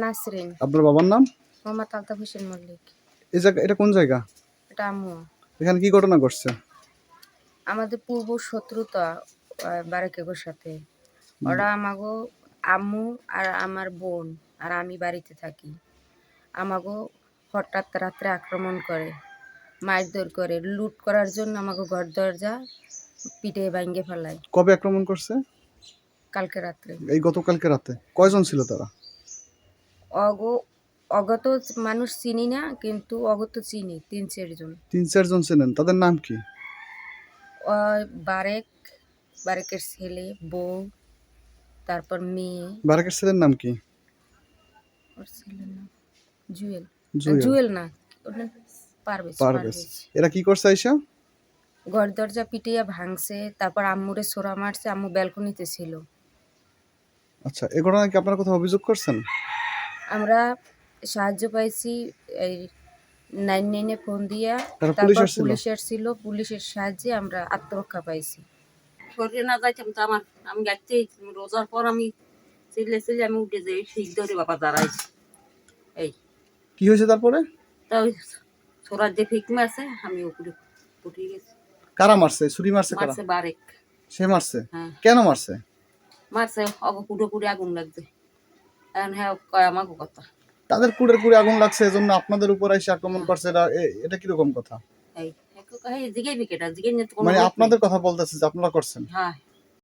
নাসরিন। আপনার বাবার নাম? মোহাম্মদ আলতাফ হোসেন মল্লিক। এই জায়গা, এটা কোন জায়গা? এটা আম্মু। এখানে কি ঘটনা ঘটছে? আমাদের পূর্ব শত্রুতা বারেকেগোর সাথে। ওরা আমাগো আম্মু আর আমার বোন আর আমি বাড়িতে থাকি। আমাগো হঠাৎ রাত্রে আক্রমণ করে, মারধর করে, লুট করার জন্য আমাগো ঘর দরজা পিটে ভাঙ্গে ফেলায়। কবে আক্রমণ করছে? কালকে রাত্রে। এই গতকালকে রাতে। কয়জন ছিল তারা? অগত মানুষ চিনি না, কিন্তু অগত চিনি ৩-৪ জন। ৩-৪ জন ছিলেন, তাদের নাম কি? বারেকের ছেলে, বউ, তারপর মেয়ে। বারেকের ছেলের নাম কি? ওর ছেলের নাম জুয়েল। জুয়েল। জুয়েল না, ওর নাম পারভেজ। পারভেজ। এরা কি করছে আইসা? ঘর দরজা পিটিয়ে ভাঙছে, তারপর আম্মুরে ছোরা মারছে। আম্মু ব্যালকনিতে ছিল। আচ্ছা, এ ঘটনায় কি আপনারা কোথাও অভিযোগ করছেন? আমরা সাহায্য পাইছি এই 99-এ ফোন দিয়া। তারা পুলিশ তারপর আসছিল? পুলিশ আসছিল, পুলিশের সাহায্যে আমরা আত্মরক্ষা পাইছি। শরীরে না যাইতাম তো আমি যাচ্ছি রোজার পর আমি চিল্লে আমি উঠে যাই, ঠিক ধরে বাবা দাঁড়াইছি। এই কি হয়েছে তারপরে? তা ওই ছোড়ার যে ফিক মারছে আমি উপরে উঠে গেছি। কারা মারছে? ছুরি মারছে কারা? মারছে বারেক। সে মারছে? হ্যাঁ কেন মারছে? মারছে কুড়ে কুড়ে আগুন লাগছে। এখন হ্যাঁ কয় আমাকে কথা। তাদের কুড়ে আগুন লাগছে, এজন্য আপনাদের উপর এসে আক্রমণ করছে, এটা কিরকম কথা? এই জিগে বিকেটা জিগে নিয়ে তো কোনো মানে লোক নেই। আপনাদের কথা বলতেছে যে আপনারা করছেন? হ্যাঁ